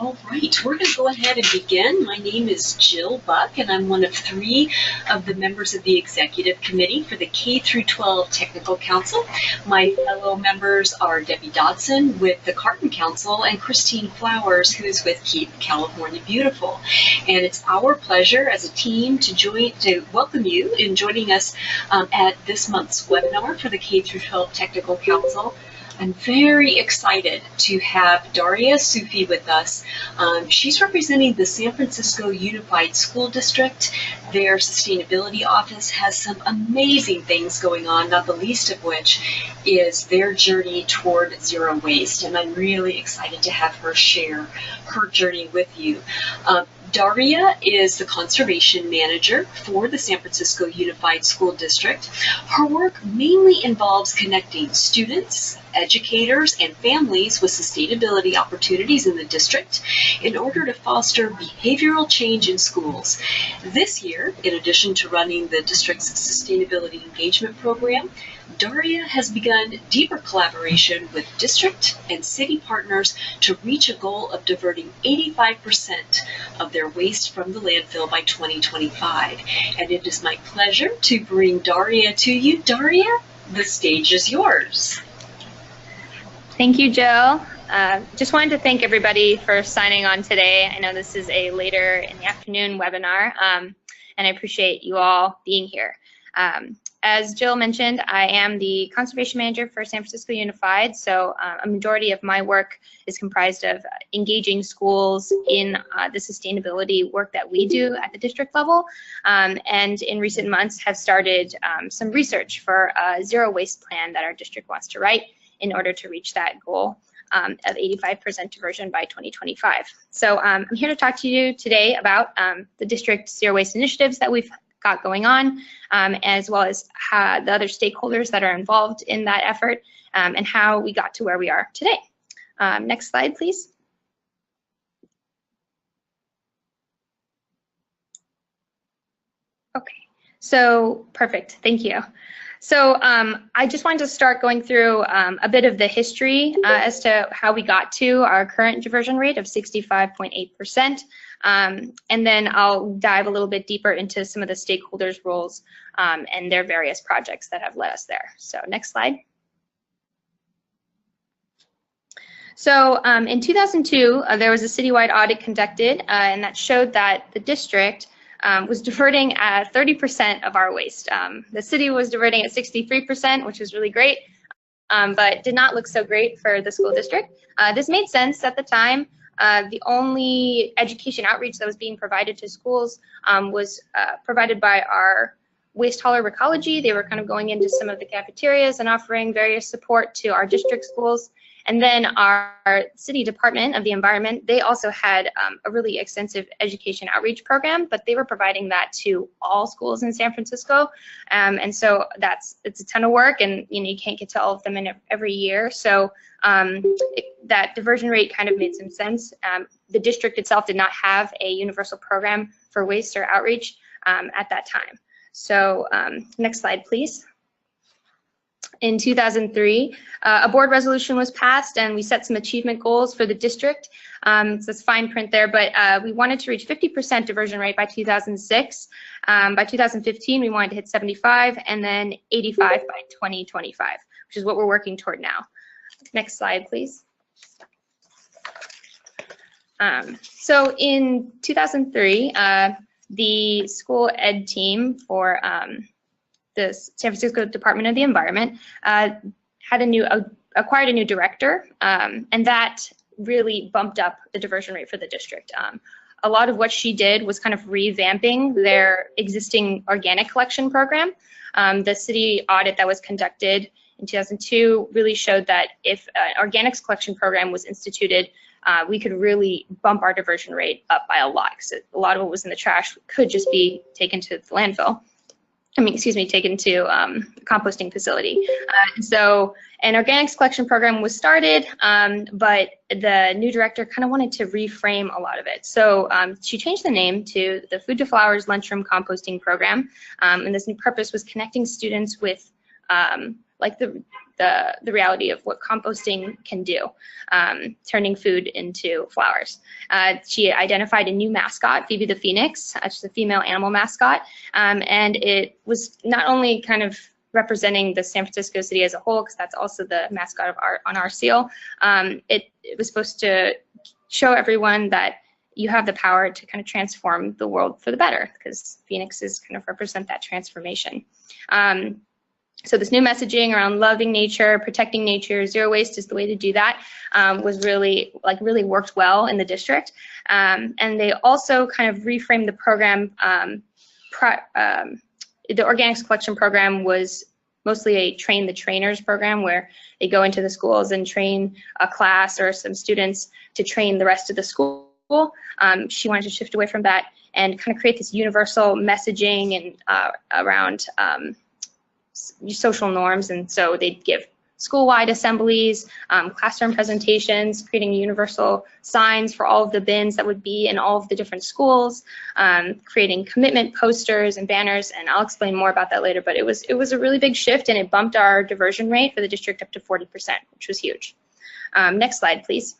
All right, we're going to go ahead and begin. My name is Jill Buck, and I'm one of 3 of the members of the Executive Committee for the K-12 Technical Council. My fellow members are Debbie Dodson with the Carton Council and Christine Flowers, who's with Keep California Beautiful. And it's our pleasure as a team to welcome you in joining us at this month's webinar for the K-12 Technical Council. I'm very excited to have Daria Sufi with us. She's representing the San Francisco Unified School District. Their sustainability office has some amazing things going on, not the least of which is their journey toward zero waste. And I'm really excited to have her share her journey with you. Daria is the conservation manager for the San Francisco Unified School District. Her work mainly involves connecting students, educators, and families with sustainability opportunities in the district in order to foster behavioral change in schools. This year, in addition to running the district's sustainability engagement program, Daria has begun deeper collaboration with district and city partners to reach a goal of diverting 85% of their waste from the landfill by 2025. And it is my pleasure to bring Daria to you. Daria, the stage is yours. Thank you, Jill. Just wanted to thank everybody for signing on today. I know this is a later in the afternoon webinar, and I appreciate you all being here. As Jill mentioned, I am the conservation manager for San Francisco Unified, so a majority of my work is comprised of engaging schools in the sustainability work that we do at the district level, and in recent months have started some research for a zero waste plan that our district wants to write in order to reach that goal of 85% diversion by 2025. So I'm here to talk to you today about the district's zero waste initiatives that we've got going on, as well as how the other stakeholders that are involved in that effort, and how we got to where we are today. Next slide, please. Okay, so perfect, thank you. So I just wanted to start going through a bit of the history as to how we got to our current diversion rate of 65.8%. And then I'll dive a little bit deeper into some of the stakeholders' roles and their various projects that have led us there. So next slide. So in 2002, there was a citywide audit conducted, and that showed that the district was diverting at 30% of our waste. The city was diverting at 63%, which was really great, but did not look so great for the school district. This made sense at the time. The only education outreach that was being provided to schools was provided by our waste hauler ecology. They were kind of going into some of the cafeterias and offering various support to our district schools. And then our city department of the environment, they also had a really extensive education outreach program, but they were providing that to all schools in San Francisco. And so it's a ton of work, and you can't get to all of them in every year. So that diversion rate kind of made some sense. The district itself did not have a universal program for waste or outreach at that time. So next slide, please. In 2003, a board resolution was passed, and we set some achievement goals for the district. So it's fine print there, but we wanted to reach 50% diversion rate by 2006. By 2015, we wanted to hit 75, and then 85 by 2025, which is what we're working toward now. Next slide, please. So in 2003, the school ed team for the San Francisco Department of the Environment acquired a new director, and that really bumped up the diversion rate for the district. A lot of what she did was kind of revamping their existing organic collection program. The city audit that was conducted in 2002 really showed that if an organics collection program was instituted, we could really bump our diversion rate up by a lot, because a lot of what was in the trash could just be taken to the landfill. Taken to a composting facility. So an organics collection program was started, but the new director kind of wanted to reframe a lot of it. So she changed the name to the Food to Flowers Lunchroom Composting Program, and this new purpose was connecting students with like the the reality of what composting can do, turning food into flowers. She identified a new mascot, Phoebe the Phoenix. She's a female animal mascot, and it was not only kind of representing the San Francisco city as a whole, because that's also the mascot of on our seal. It was supposed to show everyone that you have the power to kind of transform the world for the better, because phoenixes kind of represent that transformation. So this new messaging around loving nature, protecting nature, zero waste is the way to do that, was really worked well in the district. And they also kind of reframed the program. The organics collection program was mostly a train the trainers program, where they go into the schools and train a class or some students to train the rest of the school. She wanted to shift away from that and kind of create this universal messaging and around social norms. And so they'd give school-wide assemblies, classroom presentations, creating universal signs for all of the bins that would be in all of the different schools, creating commitment posters and banners, and I'll explain more about that later, but it was a really big shift, and it bumped our diversion rate for the district up to 40%, which was huge. Next slide, please.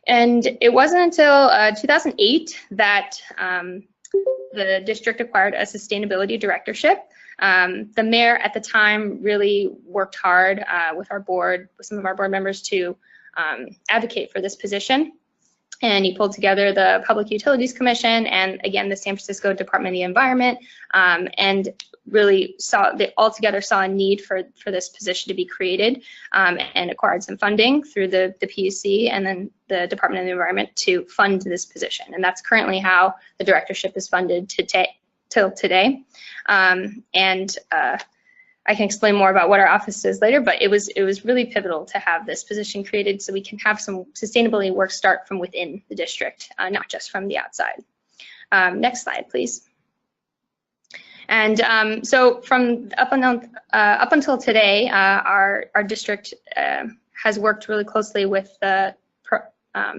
And it wasn't until 2008 that the district acquired a sustainability directorship. The mayor at the time really worked hard with our board, with some of our board members, to advocate for this position. And he pulled together the Public Utilities Commission and, again, the San Francisco Department of the Environment, and really they all together saw a need for this position to be created, and acquired some funding through the PUC and then the Department of the Environment to fund this position. And that's currently how the directorship is funded till today. I can explain more about what our office does later, but it was really pivotal to have this position created so we can have some sustainability work start from within the district, not just from the outside. Next slide, please. And so from up until today, our district has worked really closely with the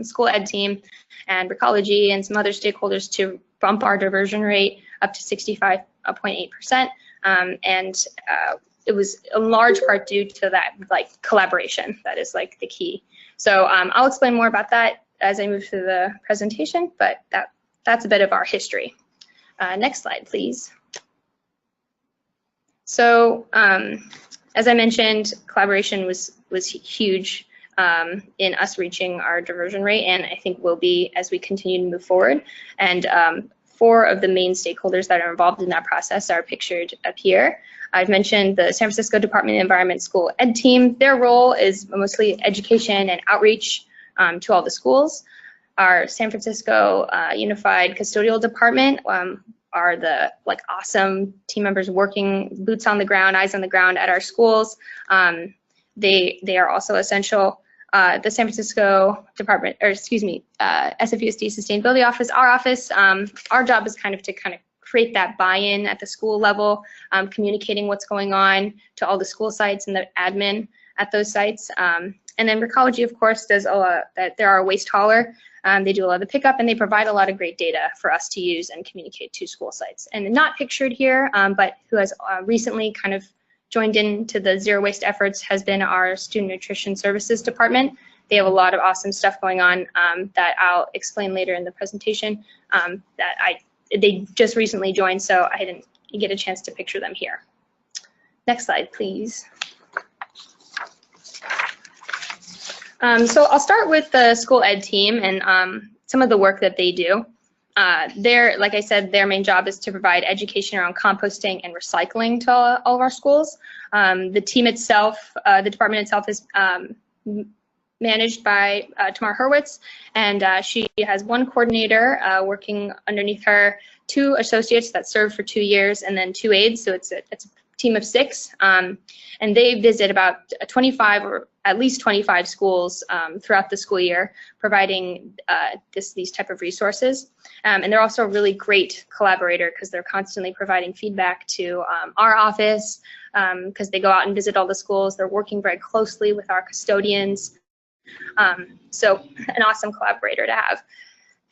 school ed team and Recology and some other stakeholders to bump our diversion rate up to 65.8%. And it was in large part due to that collaboration that is the key. So I'll explain more about that as I move through the presentation, but that's a bit of our history. Next slide, please. So as I mentioned, collaboration was huge in us reaching our diversion rate, and I think will be as we continue to move forward. And 4 of the main stakeholders that are involved in that process are pictured up here. I've mentioned the San Francisco Department of Environment School Ed team. Their role is mostly education and outreach to all the schools. Our San Francisco Unified Custodial Department are the awesome team members working boots on the ground, eyes on the ground at our schools. They are also essential. The San Francisco Department, or excuse me, SFUSD Sustainability Office, our job is kind of to create that buy-in at the school level, communicating what's going on to all the school sites and the admin at those sites. And then Recology, of course, does they're our waste hauler. They do a lot of the pickup, and they provide a lot of great data for us to use and communicate to school sites. And not pictured here, but who has recently kind of joined into the zero waste efforts has been our Student Nutrition Services Department. They have a lot of awesome stuff going on that I'll explain later in the presentation. They just recently joined, so I didn't get a chance to picture them here. Next slide, please. So I'll start with the school ed team and some of the work that they do. Like I said, their main job is to provide education around composting and recycling to all of our schools. The team itself, the department itself, is managed by Tamar Hurwitz, and she has 1 coordinator working underneath her, 2 associates that serve for 2 years, and then 2 aides. So it's a team of 6, and they visit about 25 or at least 25 schools throughout the school year, providing these type of resources. And they're also a really great collaborator because they're constantly providing feedback to our office because they go out and visit all the schools. They're working very closely with our custodians. So an awesome collaborator to have.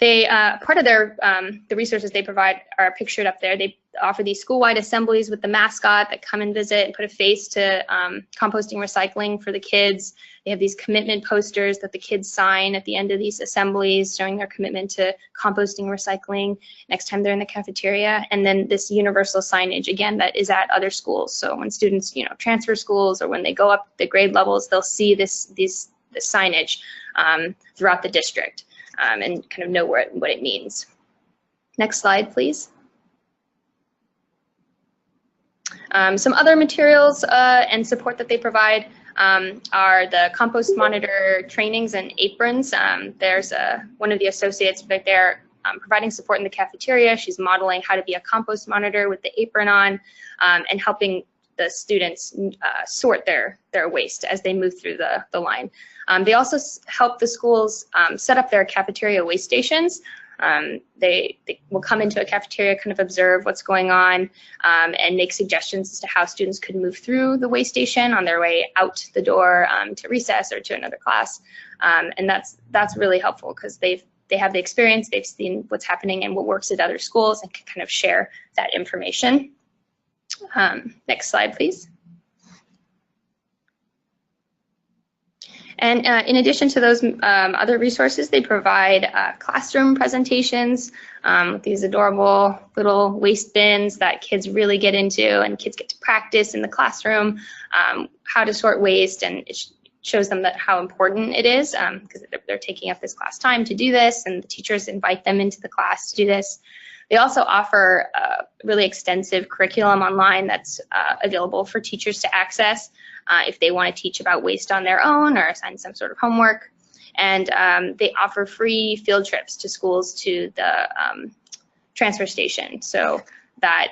They part of their the resources they provide are pictured up there. They offer these school-wide assemblies with the mascot that come and visit and put a face to composting, recycling for the kids. They have these commitment posters that the kids sign at the end of these assemblies, showing their commitment to composting, recycling next time they're in the cafeteria. And then this universal signage, again, that is at other schools. So when students, transfer schools or when they go up the grade levels, they'll see this signage throughout the district and kind of know what it means. Next slide, please. Some other materials and support that they provide are the compost monitor trainings and aprons. There's one of the associates right there providing support in the cafeteria. She's modeling how to be a compost monitor with the apron on and helping the students sort their waste as they move through the line. They also help the schools set up their cafeteria waste stations. They will come into a cafeteria, kind of observe what's going on, and make suggestions as to how students could move through the waste station on their way out the door to recess or to another class. And that's really helpful because they have the experience, they've seen what's happening and what works at other schools and can kind of share that information. Next slide, please. And in addition to those other resources, they provide classroom presentations with these adorable little waste bins that kids really get into, and kids get to practice in the classroom how to sort waste, and it shows them that how important it is because they're taking up this class time to do this, and the teachers invite them into the class to do this. They also offer a really extensive curriculum online that's available for teachers to access if they want to teach about waste on their own or assign some sort of homework. And they offer free field trips to schools to the transfer station so that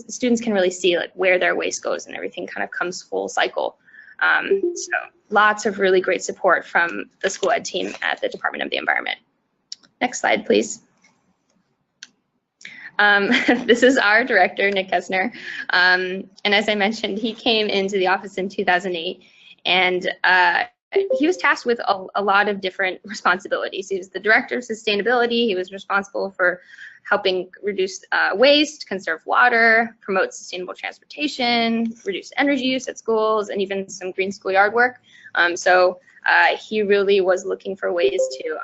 students can really see like where their waste goes and everything kind of comes full cycle. So lots of really great support from the school ed team at the Department of the Environment. Next slide, please. This is our director, Nick Kessner, and as I mentioned, he came into the office in 2008, and he was tasked with a lot of different responsibilities. He was the director of sustainability. He was responsible for helping reduce waste, conserve water, promote sustainable transportation, reduce energy use at schools, and even some green schoolyard work. So he really was looking for ways to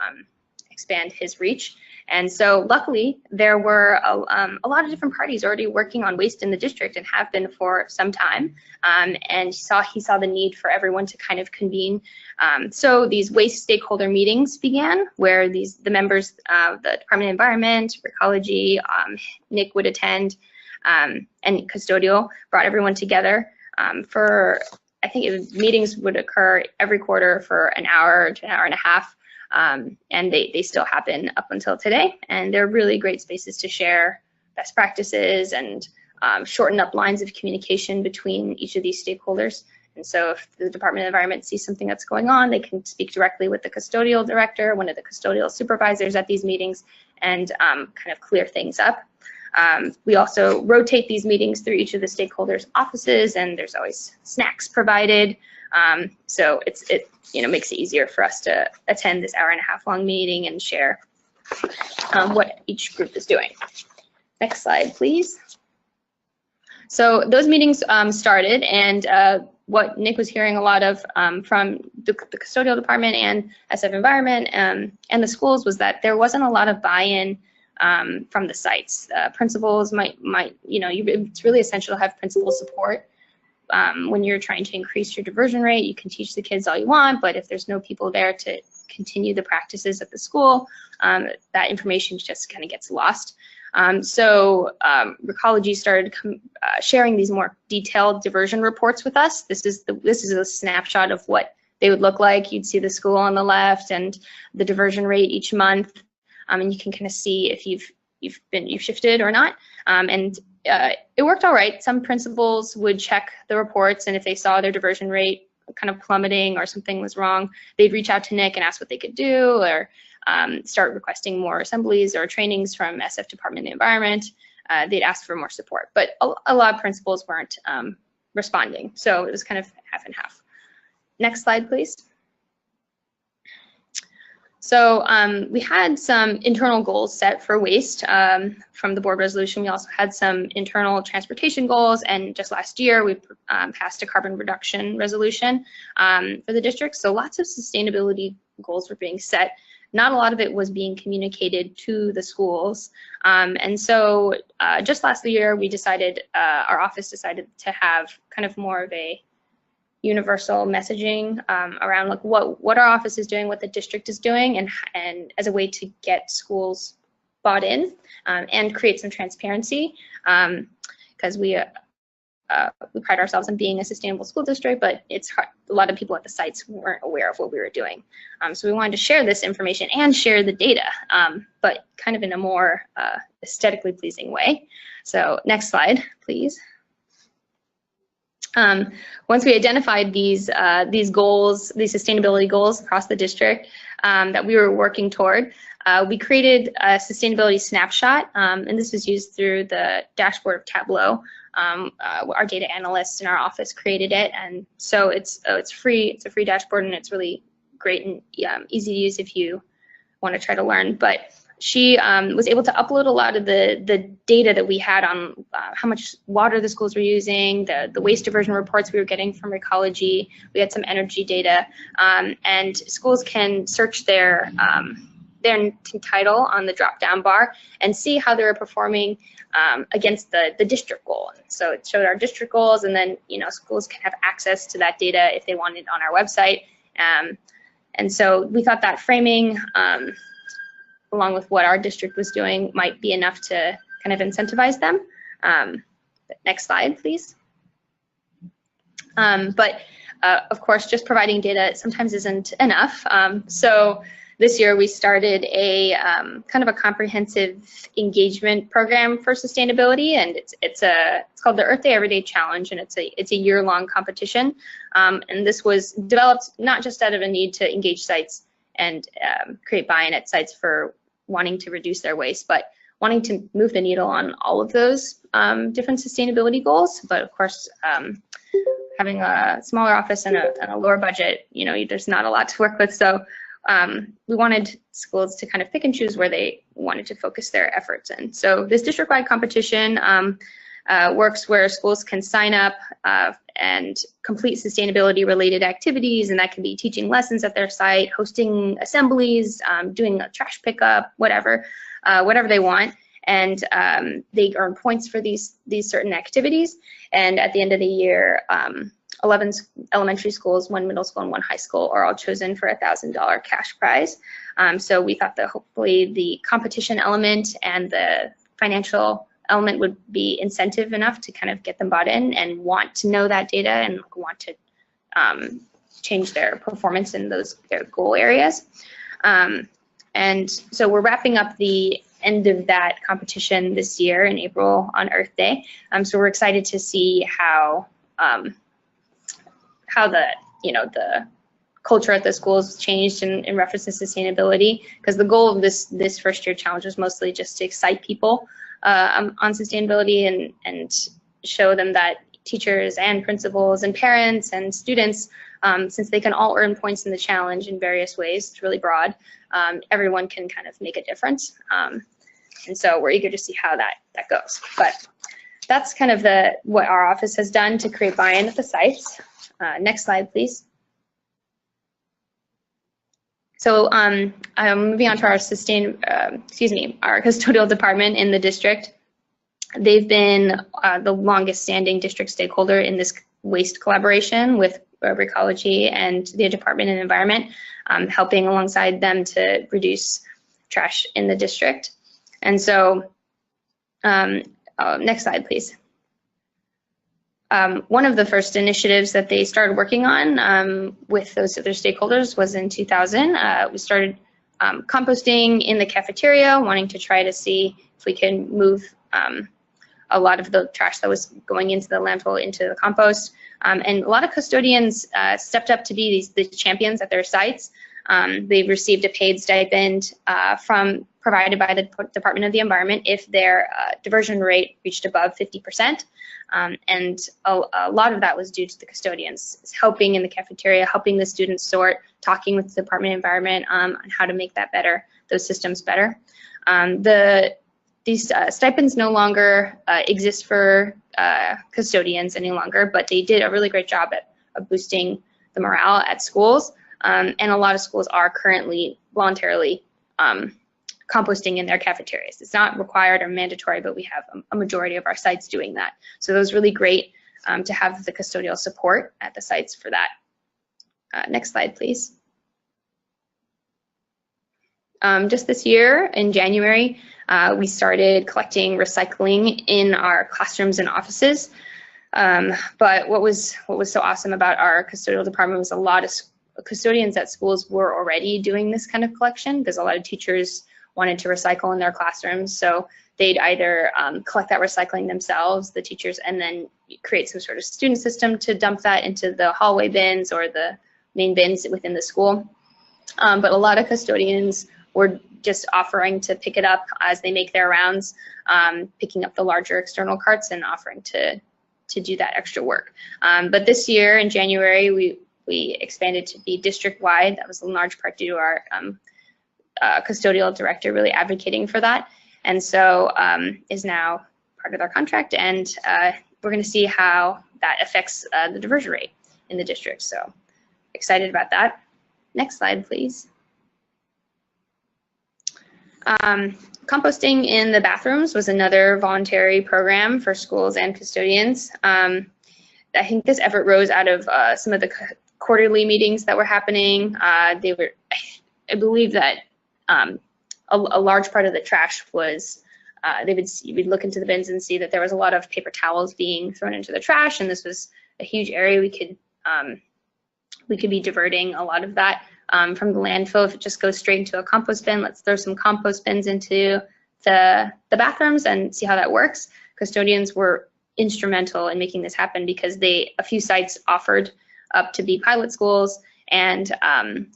expand his reach. And so luckily, there were a lot of different parties already working on waste in the district and have been for some time. And he saw the need for everyone to kind of convene. So these waste stakeholder meetings began, where the members of the Department of Environment, Ecology, Nick would attend, and custodial brought everyone together for, I think meetings would occur every quarter for an hour to an hour and a half. And they still happen up until today, and they're really great spaces to share best practices and shorten up lines of communication between each of these stakeholders. And so if the Department of Environment sees something that's going on, they can speak directly with the custodial director, one of the custodial supervisors at these meetings, and kind of clear things up. We also rotate these meetings through each of the stakeholders' offices, and there's always snacks provided. So it makes it easier for us to attend this hour-and-a-half long meeting and share what each group is doing. Next slide, please. So those meetings started, and what Nick was hearing a lot of from the custodial department and SF Environment and the schools was that there wasn't a lot of buy-in from the sites. Principals it's really essential to have principal support. When you're trying to increase your diversion rate, you can teach the kids all you want, but if there's no people there to continue the practices at the school, that information just kind of gets lost. So Ecology started sharing these more detailed diversion reports with us. This is a snapshot of what they would look like. You'd see the school on the left and the diversion rate each month, and you can kind of see if you've shifted or not. It worked all right. Some principals would check the reports, and if they saw their diversion rate kind of plummeting or something was wrong, they'd reach out to Nick and ask what they could do, or start requesting more assemblies or trainings from SF Department of the Environment. They'd ask for more support, but a lot of principals weren't responding, so it was kind of half and half. Next slide, please. So we had some internal goals set for waste from the board resolution. We also had some internal transportation goals, and just last year we passed a carbon reduction resolution for the district. So lots of sustainability goals were being set. Not a lot of it was being communicated to the schools. And so just last year we decided, our office decided to have kind of more of a universal messaging around like what our office is doing, what the district is doing, and as a way to get schools bought in and create some transparency, because we pride ourselves on being a sustainable school district, but it's hard. A lot of people at the sites weren't aware of what we were doing. So we wanted to share this information and share the data, but kind of in a more aesthetically pleasing way. So next slide, please. Once we identified these goals, these sustainability goals across the district that we were working toward, we created a sustainability snapshot, and this was used through the dashboard of Tableau. Our data analysts in our office created it, and so it's free. It's a free dashboard, and it's really great and easy to use if you want to try to learn. But she was able to upload a lot of the data that we had on how much water the schools were using, the waste diversion reports we were getting from Ecology. We had some energy data, and schools can search their title on the drop-down bar and see how they were performing against the district goal. So it showed our district goals, and then schools can have access to that data if they want it on our website. And so we thought that framing, along with what our district was doing, might be enough to kind of incentivize them. Next slide, please. But of course, just providing data sometimes isn't enough. So this year we started a kind of a comprehensive engagement program for sustainability, and it's called the Earth Day Everyday Challenge, and it's a year-long competition. And this was developed not just out of a need to engage sites and create buy-in at sites for wanting to reduce their waste, but wanting to move the needle on all of those different sustainability goals. But of course, having a smaller office and a lower budget, there's not a lot to work with. So we wanted schools to kind of pick and choose where they wanted to focus their efforts in. So this district-wide competition works where schools can sign up and complete sustainability-related activities, and that can be teaching lessons at their site, hosting assemblies, doing a trash pickup, whatever they want. And they earn points for these certain activities. And at the end of the year, 11 elementary schools, 1 middle school, and 1 high school are all chosen for a $1,000 cash prize. So we thought that hopefully the competition element and the financial element would be incentive enough to kind of get them bought in and want to know that data and want to change their performance in their goal areas. And so we're wrapping up the end of that competition this year in April on Earth Day. So we're excited to see how the culture at the schools changed in reference to sustainability, because the goal of this first year challenge was mostly just to excite people on sustainability and show them that teachers and principals and parents and students, since they can all earn points in the challenge in various ways, it's really broad, everyone can kind of make a difference. And so we're eager to see how that goes. But that's kind of what our office has done to create buy-in at the sites. Next slide, please. So I'm moving on to our custodial department in the district. They've been the longest standing district stakeholder in this waste collaboration with Ecology and the Department of Environment, helping alongside them to reduce trash in the district. And so, next slide, please. One of the first initiatives that they started working on with those other stakeholders was in 2000. We started composting in the cafeteria, wanting to try to see if we can move a lot of the trash that was going into the landfill into the compost. And a lot of custodians stepped up to be the champions at their sites. They've received a paid stipend provided by the Department of the Environment if their diversion rate reached above 50%. And a lot of that was due to the custodians helping in the cafeteria, helping the students sort, talking with the Department of Environment on how to make that better, those systems better. These stipends no longer exist for custodians any longer, but they did a really great job at boosting the morale at schools. And a lot of schools are currently voluntarily composting in their cafeterias. It's not required or mandatory, but we have a majority of our sites doing that. So it was really great to have the custodial support at the sites for that. Next slide, please. Just this year, in January, we started collecting recycling in our classrooms and offices. But what was so awesome about our custodial department was a lot of custodians at schools were already doing this kind of collection, because a lot of teachers wanted to recycle in their classrooms. So they'd either collect that recycling themselves, the teachers, and then create some sort of student system to dump that into the hallway bins or the main bins within the school. But a lot of custodians were just offering to pick it up as they make their rounds, picking up the larger external carts and offering to do that extra work. But this year in January, we expanded to be district-wide. That was in large part due to our custodial director really advocating for that, and so is now part of our contract, and we're going to see how that affects the diversion rate in the district. So excited about that. Next slide, please. Composting in the bathrooms was another voluntary program for schools and custodians. I think this effort rose out of some of the quarterly meetings that were happening. I believe that a large part of the trash was, you would look into the bins and see that there was a lot of paper towels being thrown into the trash, and this was a huge area we could be diverting a lot of that from the landfill. If it just goes straight into a compost bin, let's throw some compost bins into the bathrooms and see how that works. Custodians were instrumental in making this happen, because a few sites offered up to be pilot schools and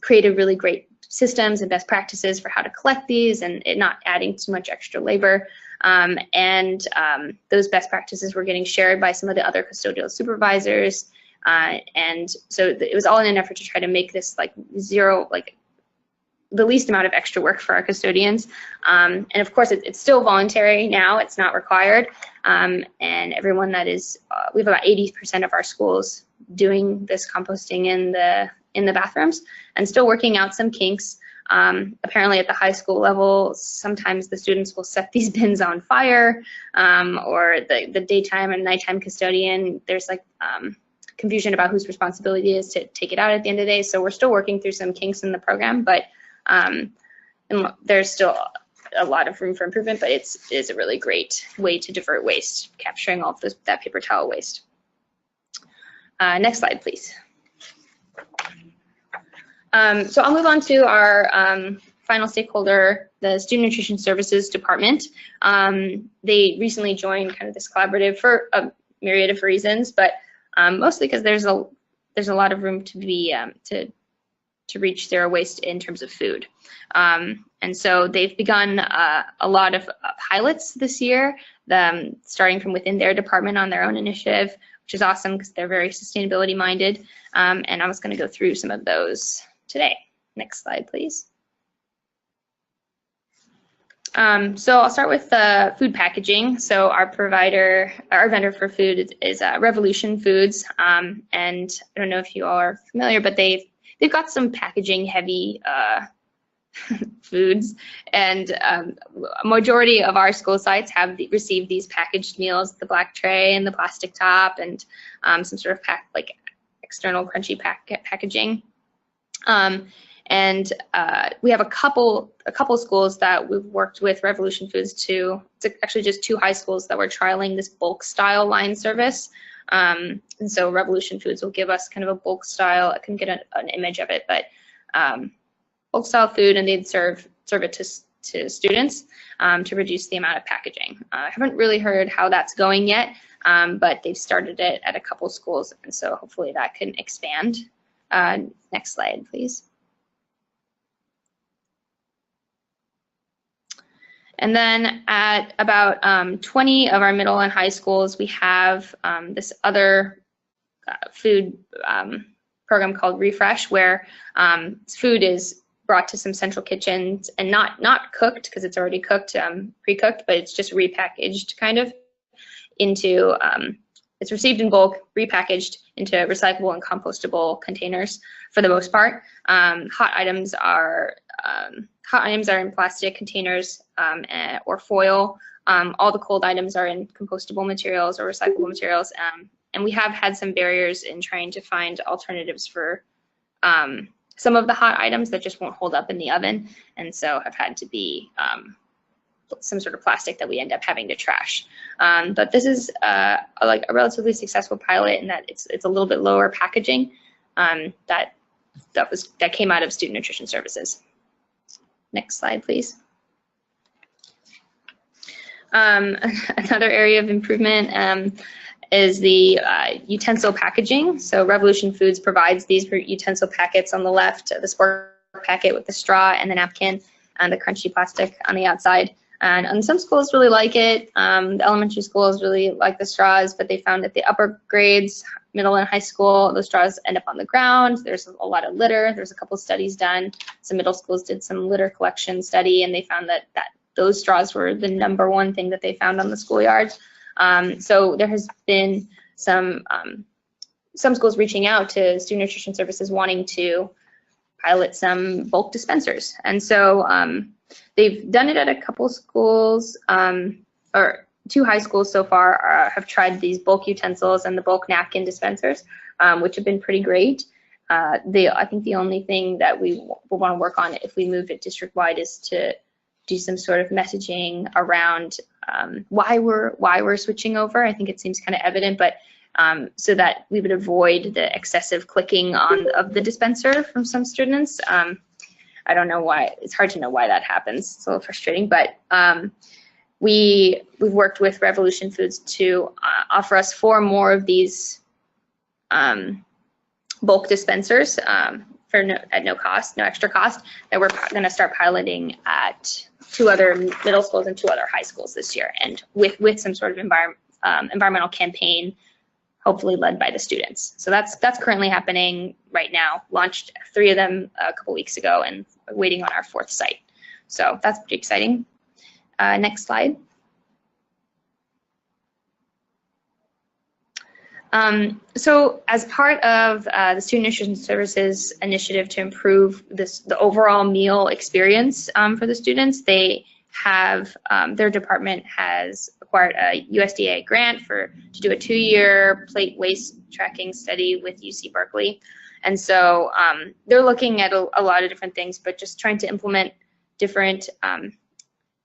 created really great systems and best practices for how to collect these and it not adding too much extra labor. Those best practices were getting shared by some of the other custodial supervisors. And so it was all in an effort to try to make this the least amount of extra work for our custodians. And of course, it's still voluntary now, it's not required. And everyone that is, we have about 80% of our schools doing this composting in the bathrooms and still working out some kinks. Apparently at the high school level, sometimes the students will set these bins on fire, or the daytime and nighttime custodian, there's confusion about whose responsibility it is to take it out at the end of the day. So we're still working through some kinks in the program, but and there's still a lot of room for improvement, but it is a really great way to divert waste, capturing all of that paper towel waste. Next slide, please. So I'll move on to our final stakeholder, the Student Nutrition Services Department. They recently joined kind of this collaborative for a myriad of reasons, but mostly because there's a lot of room to be to reach zero waste in terms of food. And so they've begun a lot of pilots this year, starting from within their department on their own initiative, which is awesome because they're very sustainability minded. And I was going to go through some of those today. Next slide, please. So I'll start with food packaging. So our vendor for food is Revolution Foods, and I don't know if you all are familiar, but they've got some packaging heavy foods, and a majority of our school sites have received these packaged meals, the black tray and the plastic top, and some sort of external crunchy packaging. And we have a couple schools that we've worked with Revolution Foods to. It's actually just 2 high schools that were trialing this bulk style line service. And so Revolution Foods will give us kind of a bulk style. I couldn't get an image of it, but bulk style food, and they'd serve it to students to reduce the amount of packaging. I haven't really heard how that's going yet, but they've started it at a couple schools, and so hopefully that can expand. Next slide, please. And then at about 20 of our middle and high schools, we have this other food program called Refresh, where food is brought to some central kitchens and not cooked because it's already cooked, pre-cooked, but it's just repackaged kind of into, it's received in bulk, repackaged into recyclable and compostable containers for the most part. Hot items are in plastic containers or foil. All the cold items are in compostable materials or recyclable materials. And we have had some barriers in trying to find alternatives for some of the hot items that just won't hold up in the oven, and so have had to be some sort of plastic that we end up having to trash. But this is like a relatively successful pilot in that it's a little bit lower packaging that came out of student nutrition services. Next slide, please. Another area of improvement is the utensil packaging. So Revolution Foods provides these utensil packets on the left, the sport packet with the straw and the napkin and the crunchy plastic on the outside. And some schools really like it. The elementary schools really like the straws, but they found that the upper grades, middle and high school, those straws end up on the ground. There's a lot of litter. There's a couple studies done. Some middle schools did some litter collection study, and they found that those straws were the #1 thing that they found on the schoolyards. So there has been some schools reaching out to student nutrition services wanting to pilot some bulk dispensers. And so they've done it at a couple schools, or 2 high schools so far have tried these bulk utensils and the bulk napkin dispensers, which have been pretty great. I think the only thing that we will want to work on if we move it district-wide is to do some sort of messaging around why we're switching over. I think it seems kind of evident, but so that we would avoid the excessive clicking of the dispenser from some students. I don't know why. It's hard to know why that happens. It's a little frustrating, but we've worked with Revolution Foods to offer us 4 more of these bulk dispensers at no cost, no extra cost, that we're going to start piloting at 2 other middle schools and 2 other high schools this year, and with some sort of environmental campaign, hopefully led by the students. So that's currently happening right now. Launched 3 of them a couple weeks ago, and waiting on our 4th site. So that's pretty exciting. Next slide. So as part of the Student Nutrition Services initiative to improve the overall meal experience for the students, they have, their department has acquired a USDA grant to do a 2-year plate waste tracking study with UC Berkeley. And so they're looking at a lot of different things, but just trying to implement different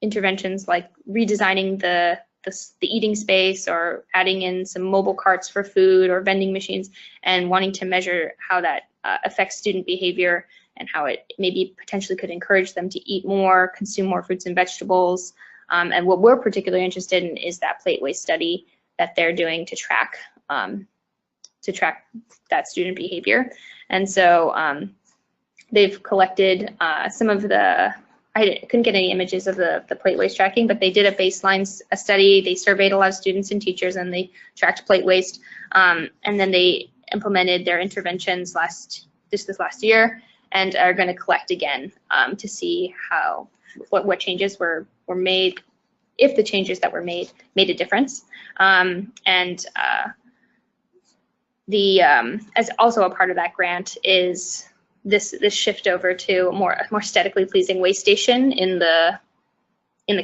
interventions like redesigning the eating space, or adding in some mobile carts for food or vending machines, and wanting to measure how that affects student behavior and how it maybe potentially could encourage them to eat more, consume more fruits and vegetables. And what we're particularly interested in is that plate waste study that they're doing to track that student behavior. And so they've collected some of the, I couldn't get any images of the plate waste tracking, but they did a baseline study. They surveyed a lot of students and teachers, and they tracked plate waste. And then they implemented their interventions this last year, and are going to collect again to see what changes were made, if the changes that were made a difference. As also a part of that grant is this shift over to a more aesthetically pleasing waste station in the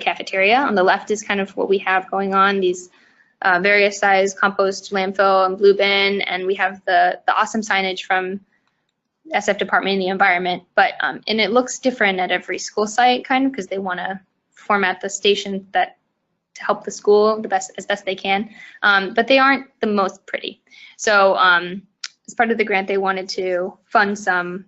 cafeteria. On the left is kind of what we have going on, these various size compost, landfill, and blue bin, and we have the awesome signage from SF Department of the Environment, but and it looks different at every school site, kind of, because they want to format the station to help the school as best they can, but they aren't the most pretty. So as part of the grant, they wanted to fund some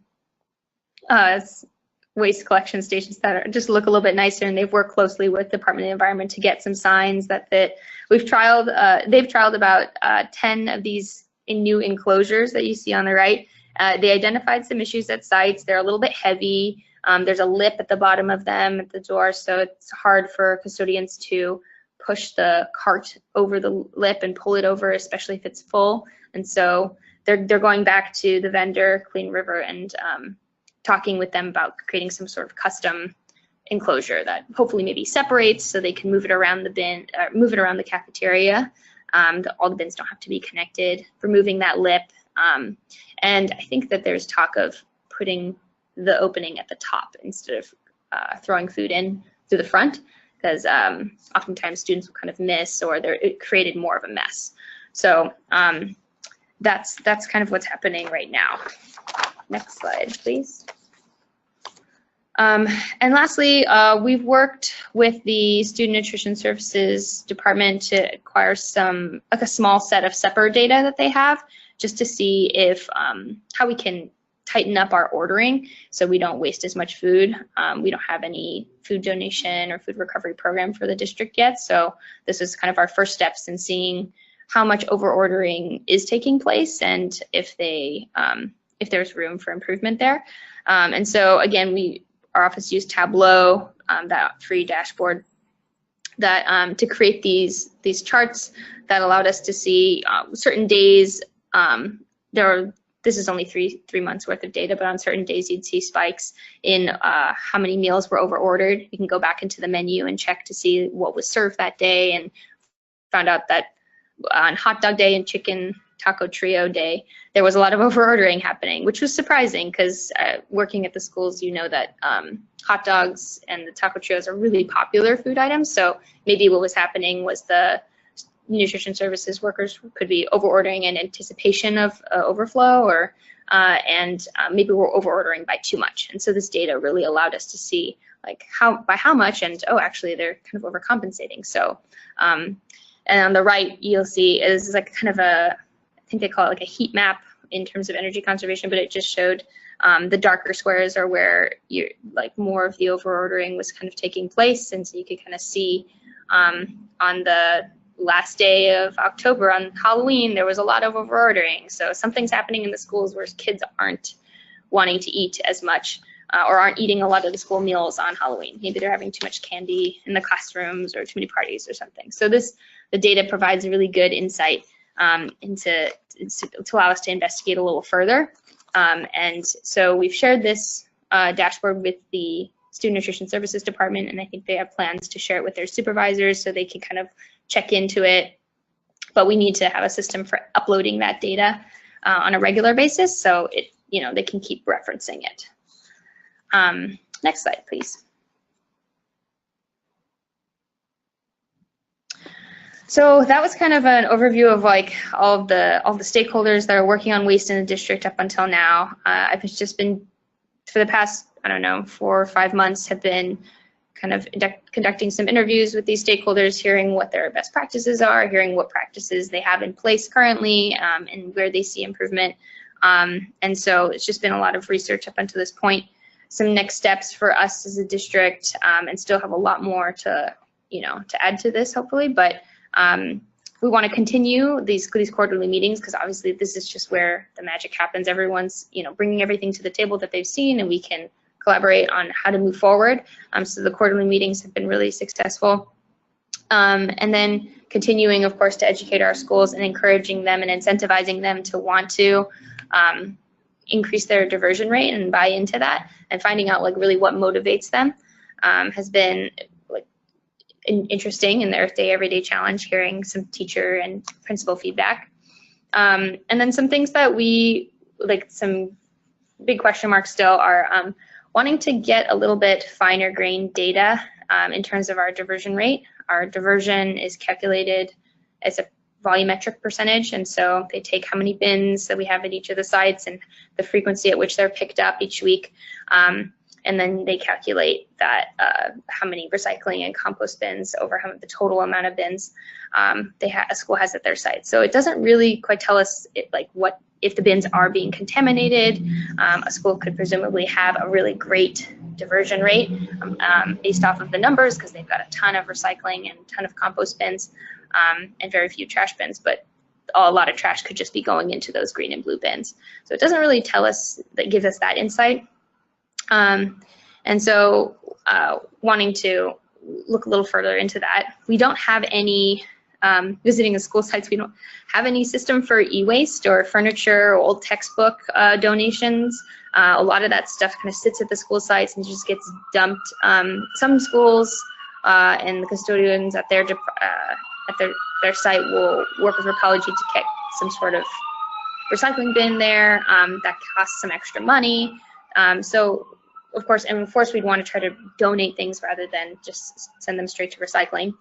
waste collection stations that just look a little bit nicer, and they've worked closely with the Department of the Environment to get some signs that fit. They've trialed about 10 of these new enclosures that you see on the right. They identified some issues at sites. They're a little bit heavy. There's a lip at the bottom of them at the door, so it's hard for custodians to push the cart over the lip and pull it over, especially if it's full. And so they're going back to the vendor, Clean River, and talking with them about creating some sort of custom enclosure that hopefully maybe separates so they can move it around the bin, move it around the cafeteria. All the bins don't have to be connected, removing that lip. And I think that there's talk of putting the opening at the top instead of throwing food in through the front, because oftentimes students will kind of miss, or it created more of a mess. So that's kind of what's happening right now. Next slide, please. And lastly, we've worked with the Student Nutrition Services Department to acquire some, like a small set of SEPR data that they have, just to see if how we can tighten up our ordering so we don't waste as much food. We don't have any food donation or food recovery program for the district yet, so this is kind of our first steps in seeing how much over ordering is taking place and if there's room for improvement there. And so again, our office used Tableau, that free dashboard, that to create these charts that allowed us to see certain days. This is only three months worth of data, but on certain days you'd see spikes in how many meals were over ordered. You can go back into the menu and check to see what was served that day, and found out that on hot dog day and chicken taco trio day, there was a lot of over ordering happening, which was surprising because working at the schools, you know that hot dogs and the taco trios are really popular food items. So maybe what was happening was the nutrition services workers could be over ordering in anticipation of overflow, or maybe we're over ordering by too much. And so this data really allowed us to see like by how much, and oh, actually they're kind of overcompensating. So and on the right you'll see is like kind of I think they call it like a heat map in terms of energy conservation, but it just showed the darker squares are where more of the over ordering was kind of taking place, and so you could kind of see on the last day of October on Halloween, there was a lot of over ordering. So something's happening in the schools where kids aren't wanting to eat as much or aren't eating a lot of the school meals on Halloween. Maybe they're having too much candy in the classrooms or too many parties or something. So the data provides a really good insight to allow us to investigate a little further. And so we've shared this dashboard with the Student Nutrition Services Department, and I think they have plans to share it with their supervisors so they can kind of check into it. But we need to have a system for uploading that data on a regular basis so they can keep referencing it. Next slide, please. So that was kind of an overview of like all the stakeholders that are working on waste in the district up until now. I've just been, for the past, I don't know, 4 or 5 months, have been kind of conducting some interviews with these stakeholders, hearing what their best practices are, hearing what practices they have in place currently, and where they see improvement. And so it's just been a lot of research up until this point. Some next steps for us as a district, and still have a lot more to add to this, hopefully. But we want to continue these quarterly meetings, because obviously this is just where the magic happens. Everyone's bringing everything to the table that they've seen, and we can collaborate on how to move forward. So the quarterly meetings have been really successful. And then continuing, of course, to educate our schools and encouraging them and incentivizing them to want to increase their diversion rate and buy into that, and finding out like really what motivates them has been like interesting in their Earth Day Everyday Challenge, hearing some teacher and principal feedback. And then some things that we, like some big question marks still are wanting to get a little bit finer grained data in terms of our diversion rate. Our diversion is calculated as a volumetric percentage, and so they take how many bins that we have at each of the sites and the frequency at which they're picked up each week, and then they calculate that how many recycling and compost bins over the total amount of bins a school has at their site. So it doesn't really quite tell us what if the bins are being contaminated. A school could presumably have a really great diversion rate based off of the numbers, because they've got a ton of recycling and a ton of compost bins and very few trash bins, but a lot of trash could just be going into those green and blue bins. So it doesn't really tell us, that gives us that insight. And so wanting to look a little further into that. We don't have any visiting the school sites, we don't have any system for e-waste or furniture or old textbook donations. A lot of that stuff kind of sits at the school sites and just gets dumped. Some schools and the custodians at their site will work with Recology to get some sort of recycling bin there. That costs some extra money. So of course we'd want to try to donate things rather than just send them straight to recycling.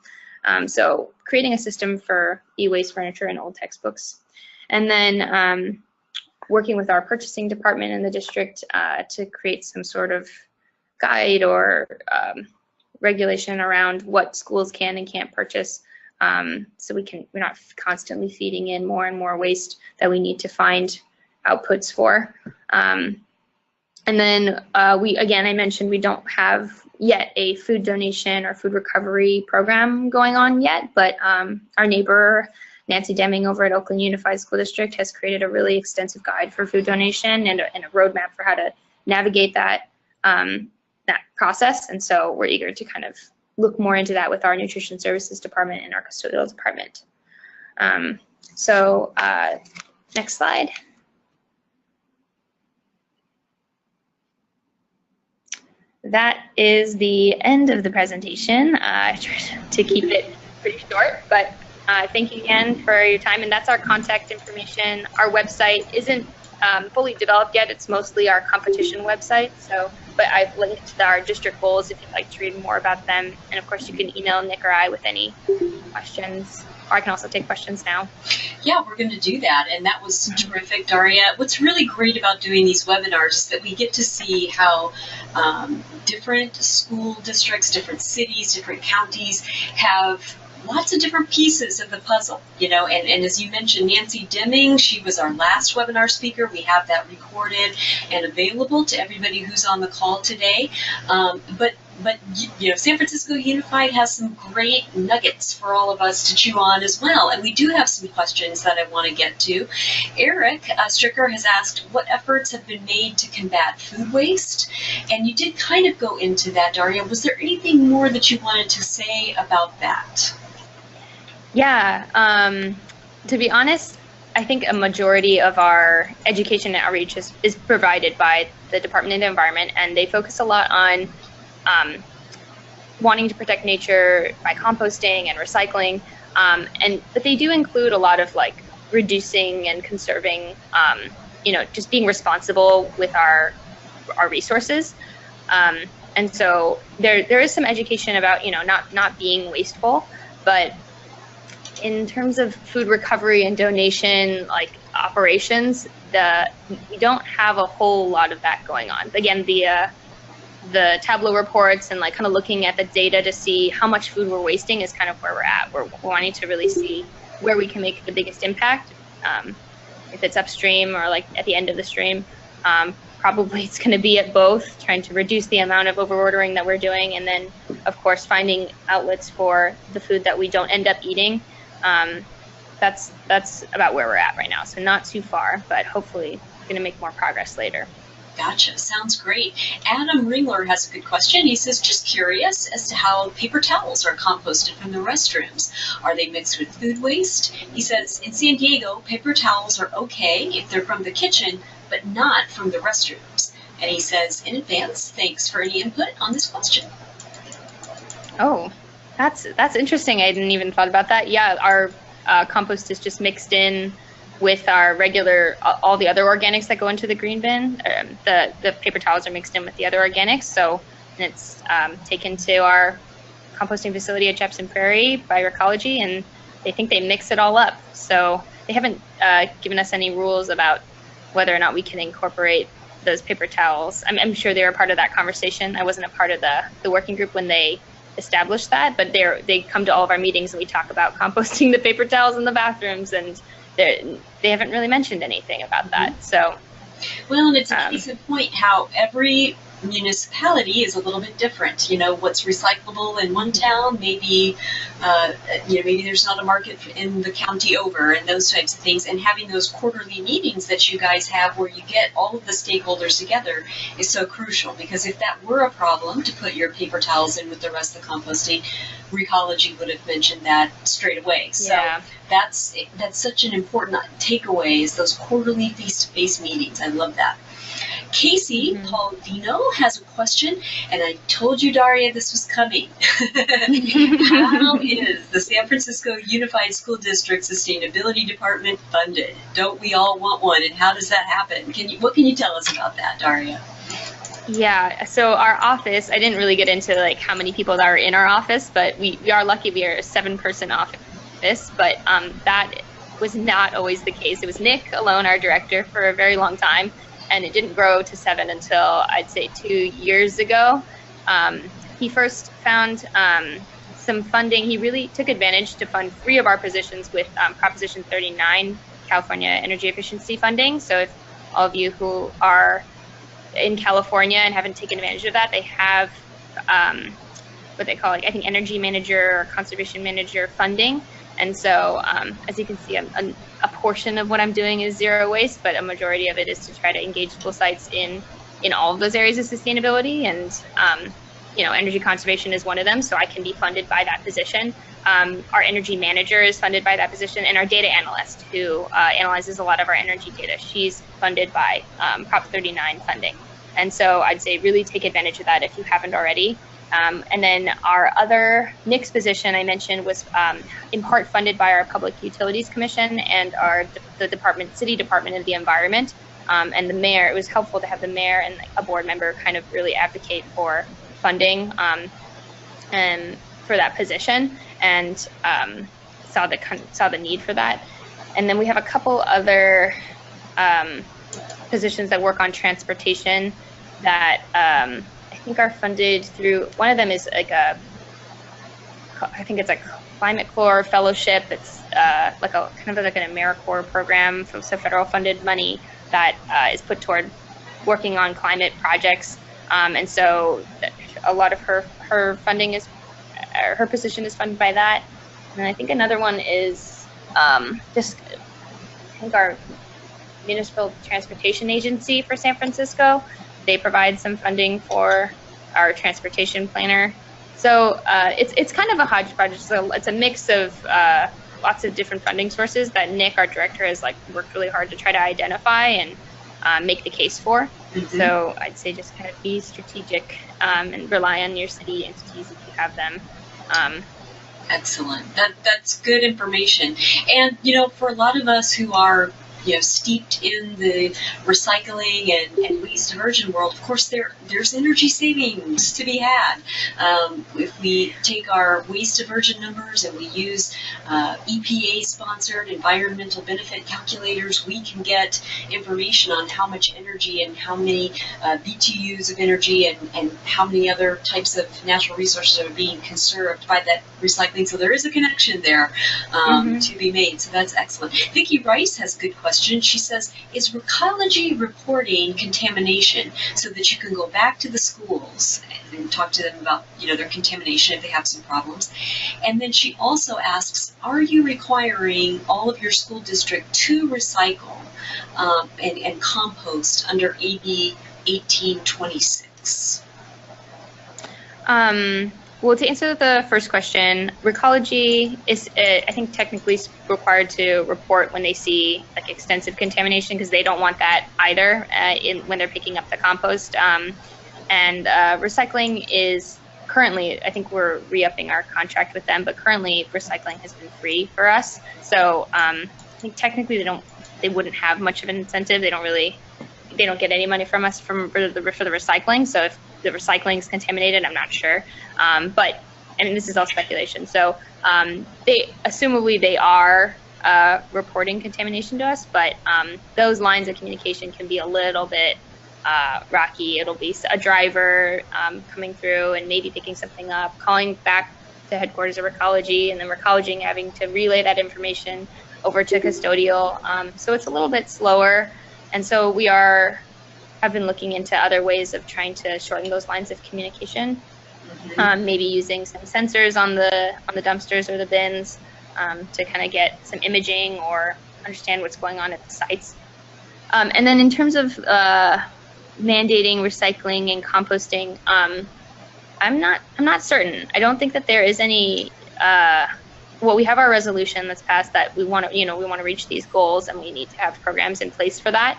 So creating a system for e-waste furniture and old textbooks. And then working with our purchasing department in the district to create some sort of guide or regulation around what schools can and can't purchase. So we're not constantly feeding in more and more waste that we need to find outputs for. And then I mentioned we don't have yet a food donation or food recovery program going on yet, but our neighbor, Nancy Deming over at Oakland Unified School District, has created a really extensive guide for food donation and a roadmap for how to navigate that process. And so we're eager to kind of look more into that with our nutrition services department and our custodial department. Next slide. That is the end of the presentation. I tried to keep it pretty short, but thank you again for your time. And that's our contact information. Our website isn't fully developed yet. It's mostly our competition website. But I've linked our district goals if you'd like to read more about them. And of course, you can email Nick or I with any questions. Or I can also take questions now. Yeah, we're going to do that, and that was terrific, Daria. What's really great about doing these webinars is that we get to see how different school districts, different cities, different counties have lots of different pieces of the puzzle, and as you mentioned, Nancy Deming, she was our last webinar speaker. We have that recorded and available to everybody who's on the call today. But San Francisco Unified has some great nuggets for all of us to chew on as well. And we do have some questions that I want to get to. Eric Stricker has asked, what efforts have been made to combat food waste? And you did kind of go into that, Daria. Was there anything more that you wanted to say about that? Yeah, to be honest, I think a majority of our education and outreach is provided by the Department of Environment, and they focus a lot on wanting to protect nature by composting and recycling, but they do include a lot of like reducing and conserving, just being responsible with our resources, and so there is some education about not being wasteful, but in terms of food recovery and donation operations, we don't have a whole lot of that going on. Again, the Tableau reports and kind of looking at the data to see how much food we're wasting is kind of where we're at. We're wanting to really see where we can make the biggest impact. If it's upstream or at the end of the stream, probably it's going to be at both, trying to reduce the amount of overordering that we're doing, and then of course finding outlets for the food that we don't end up eating. That's about where we're at right now. So not too far, but hopefully going to make more progress later. Gotcha. Sounds great. Adam Ringler has a good question. He says, just curious as to how paper towels are composted from the restrooms. Are they mixed with food waste? He says, in San Diego, paper towels are okay if they're from the kitchen, but not from the restrooms. And he says, in advance, thanks for any input on this question. Oh, that's interesting. I didn't even thought about that. Yeah, our compost is just mixed in with our regular, all the other organics that go into the green bin. The paper towels are mixed in with the other organics, so it's taken to our composting facility at Jefferson Prairie by Recology, and they think they mix it all up. So they haven't given us any rules about whether or not we can incorporate those paper towels. I'm sure they were part of that conversation. I wasn't a part of the working group when they established that, but they come to all of our meetings and we talk about composting the paper towels in the bathrooms, and they haven't really mentioned anything about that. So, well, and it's a case in point how every municipality is a little bit different. You know, what's recyclable in one town, maybe, you know, maybe there's not a market in the county over, and those types of things. And having those quarterly meetings that you guys have where you get all of the stakeholders together is so crucial, because if that were a problem to put your paper towels in with the rest of the composting, Recology would have mentioned that straight away. So Yeah. that's such an important takeaway, is those quarterly face-to-face meetings. I love that. Casey Paulino has a question, and I told you, Daria, this was coming. How is the San Francisco Unified School District Sustainability Department funded? Don't we all want one, and how does that happen? What can you tell us about that, Daria? Yeah, so our office, I didn't really get into like how many people that are in our office, but we are lucky. We are a 7-person office, but that was not always the case. It was Nick alone, our director, for a very long time, and it didn't grow to 7 until I'd say 2 years ago. He first found some funding. He really took advantage to fund 3 of our positions with Proposition 39 California energy efficiency funding. So if all of you who are in California and haven't taken advantage of that, they have what they call, like, I think, energy manager or conservation manager funding. And so as you can see, a portion of what I'm doing is zero waste, but a majority of it is to try to engage school sites in all of those areas of sustainability. And you know, energy conservation is one of them, so I can be funded by that position. Our energy manager is funded by that position, and our data analyst, who analyzes a lot of our energy data, she's funded by Prop 39 funding. And so I'd say really take advantage of that if you haven't already. And then our other Nick's position I mentioned was in part funded by our Public Utilities Commission and the City Department of the Environment. And the mayor, it was helpful to have the mayor and a board member kind of really advocate for funding and for that position, and saw the need for that. And then we have a couple other positions that work on transportation that I think are funded through, one of them is like I think it's a Climate Corps fellowship. It's like a kind of like an AmeriCorps program, so federal funded money that is put toward working on climate projects. And so a lot of her funding is, her position is funded by that. And I think another one is just, I think, our Municipal Transportation Agency for San Francisco. They provide some funding for our transportation planner. So it's kind of a hodgepodge. So it's a mix of lots of different funding sources that Nick, our director, has like worked really hard to try to identify and make the case for. Mm-hmm. So I'd say just kind of be strategic and rely on your city entities if you have them. Excellent. That's good information. And, you know, for a lot of us who are, you know, steeped in the recycling and waste diversion world, of course there's energy savings to be had. If we take our waste diversion numbers and we use EPA-sponsored environmental benefit calculators, we can get information on how much energy and how many BTUs of energy and how many other types of natural resources are being conserved by that recycling. So there is a connection there to be made. So that's excellent. Vicki Rice has a good question. She says, is Recology reporting contamination so that you can go back to the schools and talk to them about, you know, their contamination if they have some problems? And then she also asks, are you requiring all of your school district to recycle and compost under AB 1826? Well, to answer the first question, Recology is, I think, technically required to report when they see like extensive contamination, because they don't want that either when they're picking up the compost. And recycling is currently, I think we're re-upping our contract with them, but currently recycling has been free for us. So I think technically they wouldn't have much of an incentive. They don't get any money from us for the recycling. So if the recycling is contaminated, I'm not sure. But I mean, this is all speculation. So assumably they are reporting contamination to us, but those lines of communication can be a little bit rocky. It'll be a driver coming through and maybe picking something up, calling back to headquarters of Recology, and then Recology having to relay that information over to custodial. So it's a little bit slower. And so we are have been looking into other ways of trying to shorten those lines of communication. Maybe using some sensors on the dumpsters or the bins to kind of get some imaging or understand what's going on at the sites. And then in terms of mandating recycling and composting, I'm not certain. I don't think that there is any. Well, we have our resolution that's passed that we want to reach these goals, and we need to have programs in place for that.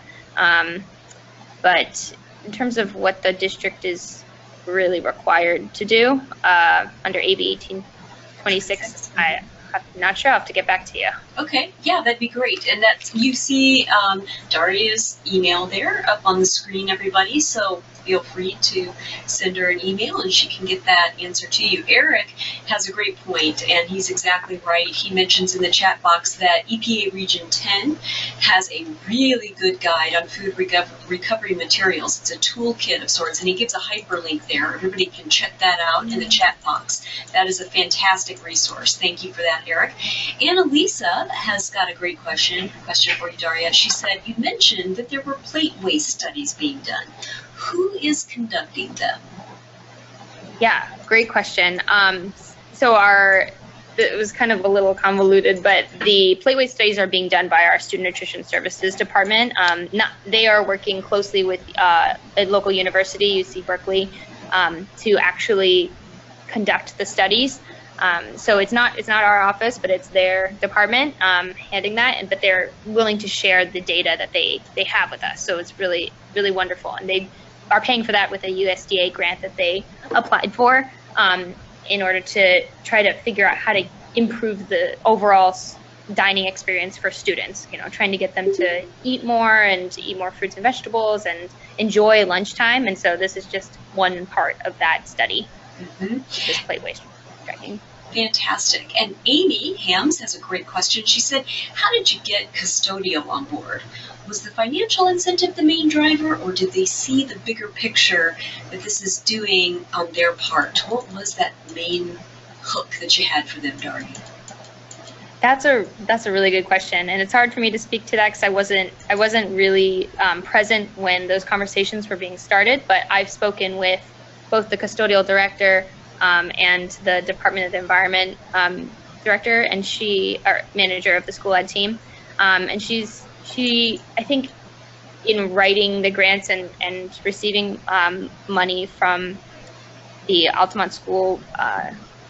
But in terms of what the district is really required to do under AB 1826, I'm not sure. I'll have to get back to you. Okay, yeah, that'd be great. And that you see Daria's email there up on the screen, everybody. So feel free to send her an email and she can get that answer to you. Eric has a great point, and he's exactly right. He mentions in the chat box that EPA Region 10 has a really good guide on food recovery materials. It's a toolkit of sorts, and he gives a hyperlink there. Everybody can check that out in the chat box. That is a fantastic resource. Thank you for that, Eric. Annalisa has got a great question for you, Daria. She said, you mentioned that there were plate waste studies being done. Who is conducting them? Yeah, great question. So it was kind of a little convoluted, but the plate waste studies are being done by our Student Nutrition Services Department. They are working closely with a local university, UC Berkeley, to actually conduct the studies. So it's not our office, but it's their department handling that. But they're willing to share the data that they have with us. So it's really, really wonderful. And they are paying for that with a USDA grant that they applied for in order to try to figure out how to improve the overall dining experience for students. Trying to get them to eat more and to eat more fruits and vegetables and enjoy lunchtime. And so this is just one part of that study. This plate waste tracking. Fantastic. And Amy Hams has a great question. She said, how did you get custodial on board? Was the financial incentive the main driver, or did they see the bigger picture that this is doing on their part? What was that main hook that you had for them, Daria? That's a really good question, and it's hard for me to speak to that because I wasn't really present when those conversations were being started. But I've spoken with both the custodial director and the Department of the Environment director, and manager of the school ed team, and she I think in writing the grants and receiving money from the Altamont School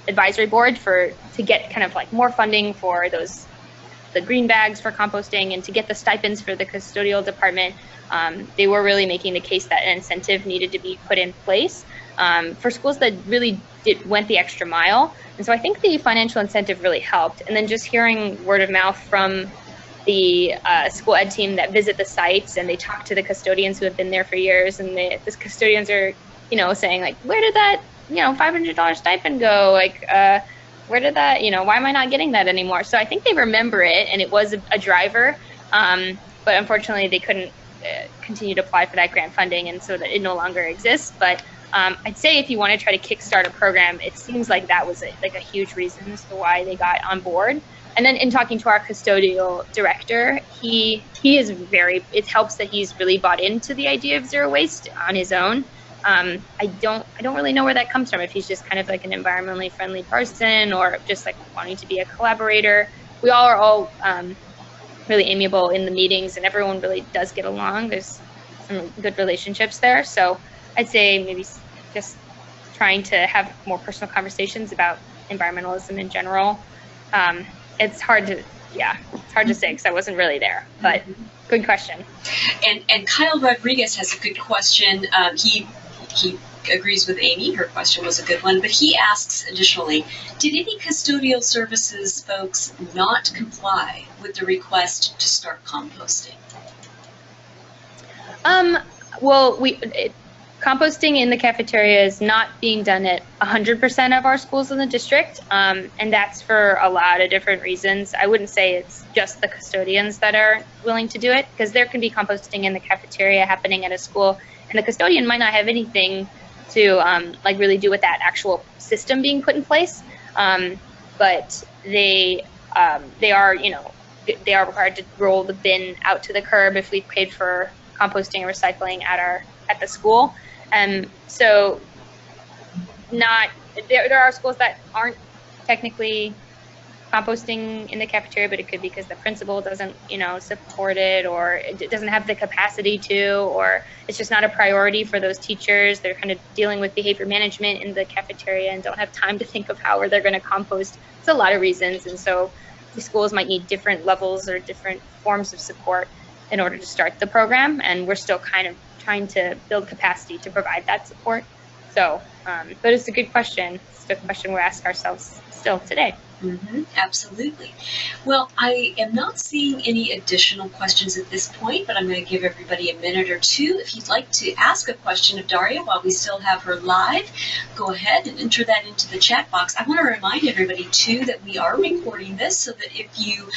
Advisory Board to get kind of like more funding for the green bags for composting and to get the stipends for the custodial department. They were really making the case that an incentive needed to be put in place for schools that really went the extra mile. And so I think the financial incentive really helped. And then just hearing word of mouth from the school ed team that visit the sites, and they talk to the custodians who have been there for years, and the custodians are, saying like, where did that, $500 stipend go? Like, where did that, why am I not getting that anymore? So I think they remember it, and it was a driver, but unfortunately they couldn't continue to apply for that grant funding, and so that it no longer exists. But I'd say if you want to try to kickstart a program, it seems like that was a huge reason as to why they got on board. And then in talking to our custodial director, he is it helps that he's really bought into the idea of zero waste on his own. I don't really know where that comes from, if he's just kind of like an environmentally friendly person or just like wanting to be a collaborator. We all are really amiable in the meetings, and everyone really does get along. There's some good relationships there. So I'd say maybe just trying to have more personal conversations about environmentalism in general. It's hard to say because I wasn't really there, but good question. And Kyle Rodriguez has a good question. He agrees with Amy. Her question was a good one, but he asks additionally, did any custodial services folks not comply with the request to start composting? Well, composting in the cafeteria is not being done at 100% of our schools in the district, and that's for a lot of different reasons. I wouldn't say it's just the custodians that are willing to do it, because there can be composting in the cafeteria happening at a school, and the custodian might not have anything to really do with that actual system being put in place. But they are required to roll the bin out to the curb if we've paid for composting and recycling at the school. So there are schools that aren't technically composting in the cafeteria, but it could be because the principal doesn't, support it, or it doesn't have the capacity to, or it's just not a priority for those teachers. They're kind of dealing with behavior management in the cafeteria and don't have time to think of how they're going to compost. It's a lot of reasons, and so the schools might need different levels or different forms of support in order to start the program, and we're still kind of trying to build capacity to provide that support. So, but it's a good question. It's the question we're asking ourselves still today. Absolutely. Well, I am not seeing any additional questions at this point, but I'm going to give everybody a minute or two. If you'd like to ask a question of Daria while we still have her live, go ahead and enter that into the chat box. I want to remind everybody, too, that we are recording this so that if you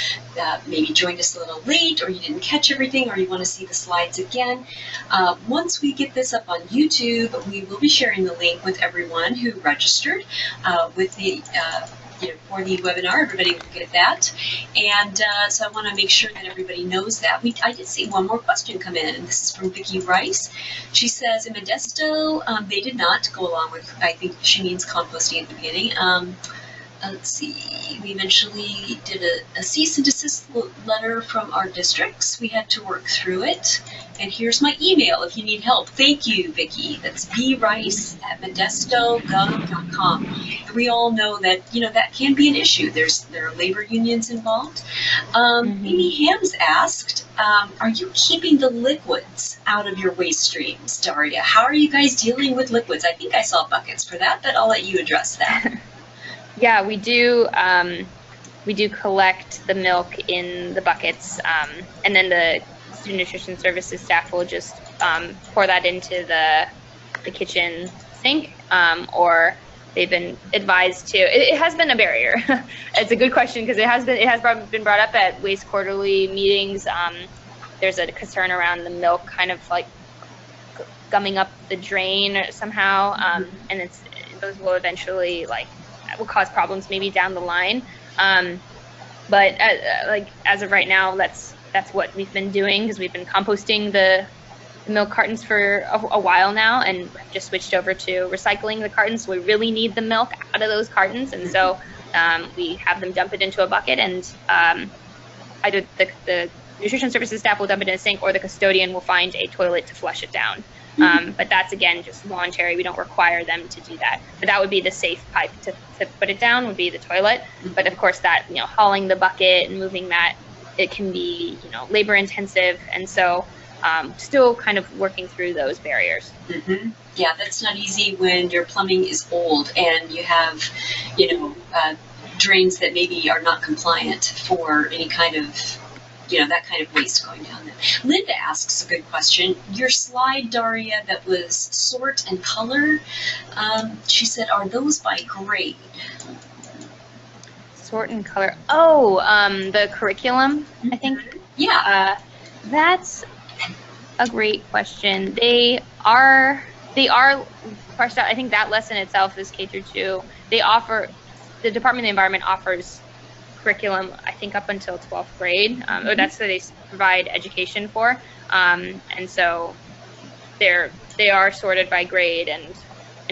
maybe joined us a little late, or you didn't catch everything, or you want to see the slides again, once we get this up on YouTube, we will be sharing the link with everyone who registered with the for the webinar. Everybody will get that. And so I want to make sure that everybody knows that. I did see one more question come in, and this is from Vicki Rice. She says, in Modesto, they did not go along with, I think she means composting at the beginning. Let's see, we eventually did a cease and desist letter from our districts. We had to work through it. And here's my email if you need help. Thank you, Vicki. That's brice@modestogov.com. And we all know that, that can be an issue. There are labor unions involved. Amy Hams asked, are you keeping the liquids out of your waste streams, Daria? How are you guys dealing with liquids? I think I saw buckets for that, but I'll let you address that. Yeah, we do collect the milk in the buckets, and then the student nutrition services staff will just pour that into the kitchen sink, or they've been advised to. It has been a barrier. It's a good question because it has been brought up at Waste Quarterly meetings. There's a concern around the milk kind of like gumming up the drain somehow, and those will eventually will cause problems maybe down the line. But as of right now, that's what we've been doing, because we've been composting the milk cartons for a while now, and just switched over to recycling the cartons. So we really need the milk out of those cartons, and so we have them dump it into a bucket, and either the nutrition services staff will dump it in a sink, or the custodian will find a toilet to flush it down. But that's, again, just voluntary. We don't require them to do that. But that would be the safe pipe to put it down, would be the toilet. But of course that, hauling the bucket and moving that, it can be, labor intensive. And so still kind of working through those barriers. Yeah, that's not easy when your plumbing is old and you have, drains that maybe are not compliant for any kind of that kind of waste going down there. Linda asks a good question. Your slide, Daria, that was sort and color, she said, are those by grade? Sort and color. Oh, the curriculum, I think. Yeah. That's a great question. They are parsed out. I think that lesson itself is K-2. The Department of the Environment offers curriculum, I think, up until 12th grade, or that's what they provide education for, and so they are sorted by grade, and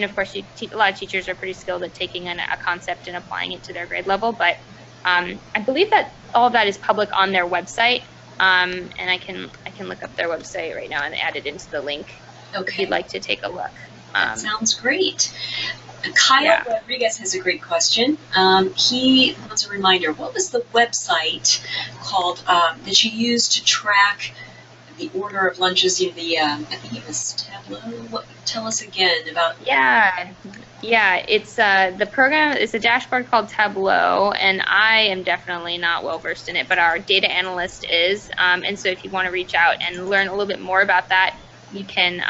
of course a lot of teachers are pretty skilled at taking a concept and applying it to their grade level, but I believe that all of that is public on their website, and I can look up their website right now and add it into the link. Okay. If you'd like to take a look. That sounds great. Kyle Rodriguez has a great question. He wants a reminder. What was the website called that you used to track the order of lunches? I think it was Tableau. Tell us again about. Yeah. It's the program. It's a dashboard called Tableau, and I am definitely not well versed in it, but our data analyst is. And so if you want to reach out and learn a little bit more about that, you can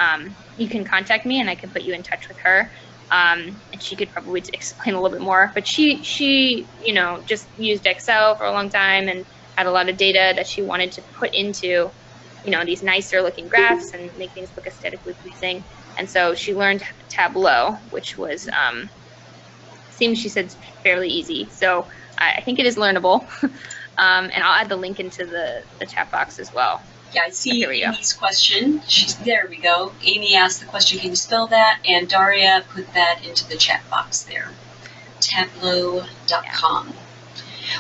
contact me, and I can put you in touch with her. And she could probably explain a little bit more, but she just used Excel for a long time and had a lot of data that she wanted to put into, these nicer looking graphs and make things look aesthetically pleasing. And so she learned Tableau, which was, she said, fairly easy. So I think it is learnable. And I'll add the link into the chat box as well. Yeah, I see There we go. Amy's question. There we go. Amy asked the question, can you spell that? And Daria put that into the chat box there. Tableau.com.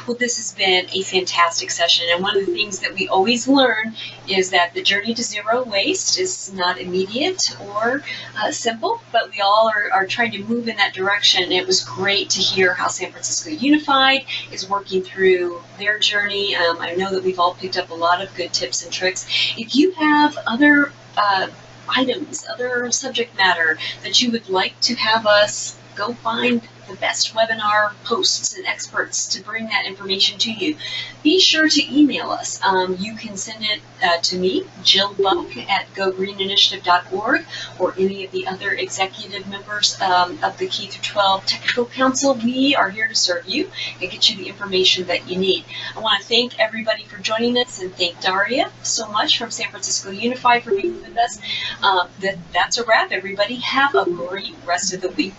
Well, this has been a fantastic session, and one of the things that we always learn is that the journey to zero waste is not immediate or simple, but we all are trying to move in that direction. It was great to hear how San Francisco Unified is working through their journey. I know that we've all picked up a lot of good tips and tricks. If you have other items, other subject matter that you would like to have us go find the best webinar posts and experts to bring that information to you, be sure to email us. You can send it to me, Jill Buck at gogreeninitiative.org, or any of the other executive members of the K-12 Technical Council. We are here to serve you and get you the information that you need. I want to thank everybody for joining us and thank Daria so much from San Francisco Unified for being with us. That's a wrap, everybody. Have a great rest of the week.